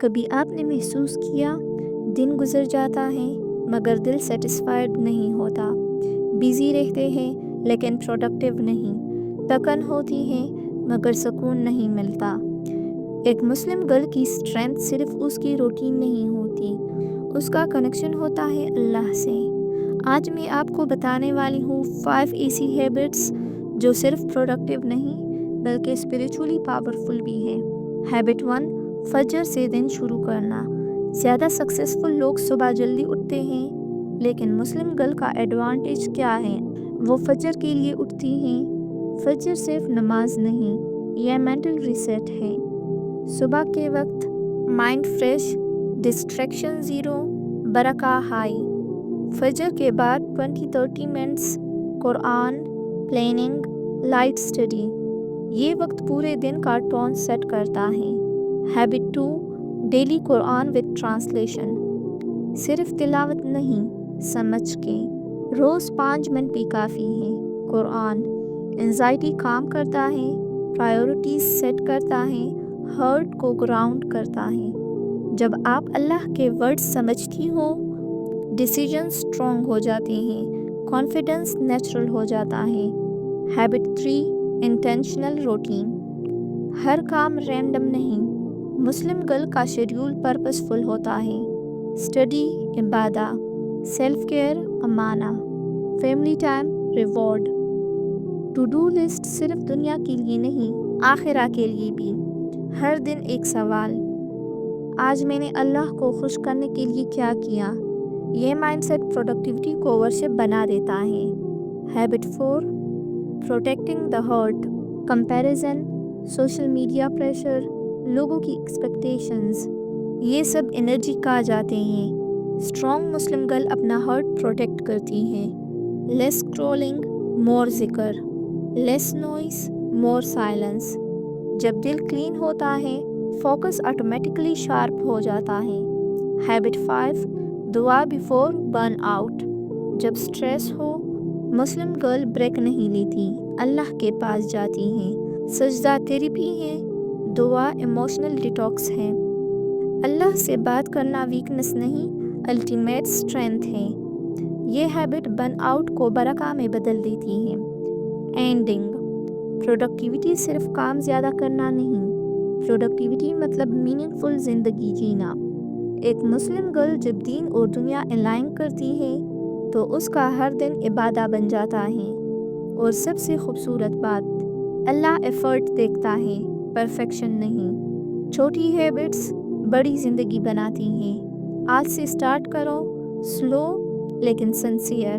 کبھی آپ نے محسوس کیا دن گزر جاتا ہے مگر دل سیٹسفائیڈ نہیں ہوتا، بیزی رہتے ہیں لیکن پروڈکٹیو نہیں، تھکن ہوتی ہے مگر سکون نہیں ملتا۔ ایک مسلم گرل کی اسٹرینتھ صرف اس کی روٹین نہیں ہوتی، اس کا کنیکشن ہوتا ہے اللہ سے۔ آج میں آپ کو بتانے والی ہوں 5 ایسی ہیبٹس جو صرف پروڈکٹیو نہیں بلکہ اسپریچولی پاورفل بھی ہے۔ ہیبٹ 1، فجر سے دن شروع کرنا۔ زیادہ سکسیسفل لوگ صبح جلدی اٹھتے ہیں، لیکن مسلم گرل کا ایڈوانٹیج کیا ہے؟ وہ فجر کے لیے اٹھتی ہیں۔ فجر صرف نماز نہیں، یہ مینٹل ریسیٹ ہے۔ صبح کے وقت مائنڈ فریش، ڈسٹریکشن زیرو، برکہ ہائی۔ فجر کے بعد 20-30 منٹس قرآن، پلاننگ، لائٹ اسٹڈی۔ یہ وقت پورے دن کا ٹون سیٹ کرتا ہے۔ ہیبٹ 2، ڈیلی قرآن وتھ ٹرانسلیشن۔ صرف تلاوت نہیں، سمجھ کے۔ روز 5 منٹ بھی کافی ہے۔ قرآن انزائٹی کام کرتا ہے، پرائیورٹیز سیٹ کرتا ہے، ہارٹ کو گراؤنڈ کرتا ہے۔ جب آپ اللہ کے ورڈ سمجھتی ہو، ڈیسیجن اسٹرانگ ہو جاتے ہیں، کانفیڈنس نیچرل ہو جاتا ہے۔ Habit 3، intentional routine. ہر کام رینڈم نہیں، مسلم گرل کا شیڈیول پرپسفل ہوتا ہے۔ اسٹڈی، عبادت، سیلف کیئر، امانہ، family time, reward. To do list صرف دنیا کے لیے نہیں، آخرہ کے لیے بھی۔ ہر دن ایک سوال، آج میں نے اللہ کو خوش کرنے کے لیے کیا کیا؟ یہ مائنڈ سیٹ پروڈکٹیوٹی کو ورشپ بنا دیتا ہے۔ Habit 4، protecting the heart. Comparison, social media pressure, لوگوں کی ایکسپیکٹیشنز، یہ سب انرجی کھا جاتے ہیں۔ اسٹرانگ مسلم گرل اپنا ہارٹ پروٹیکٹ کرتی ہے۔ لیس اسکرولنگ، مور ذکر، لیس نوائز، مور سائلنس۔ جب دل کلین ہوتا ہے، فوکس آٹومیٹکلی شارپ ہو جاتا ہے۔ ہیبٹ 5، دعا بیفور برن آؤٹ۔ جب سٹریس ہو، مسلم گرل بریک نہیں لیتی، اللہ کے پاس جاتی ہیں۔ سجدہ تھیریپی ہے، دعا ایموشنل ڈیٹاکس ہے۔ اللہ سے بات کرنا ویکنس نہیں، الٹیمیٹ اسٹرینتھ ہے۔ یہ ہیبٹ برن آؤٹ کو برکہ میں بدل دیتی ہے۔ اینڈنگ، پروڈکٹیوٹی صرف کام زیادہ کرنا نہیں، پروڈکٹیوٹی مطلب میننگ فل زندگی جینا۔ ایک مسلم گرل جب دین اور دنیا الائن کرتی ہے تو اس کا ہر دن عبادہ بن جاتا ہے۔ اور سب سے خوبصورت بات، اللہ ایفرٹ دیکھتا ہے، پرفیکشن نہیں۔ چھوٹی ہیبٹس بڑی زندگی بناتی ہیں۔ آج سے سٹارٹ کرو، سلو لیکن سنسیئر۔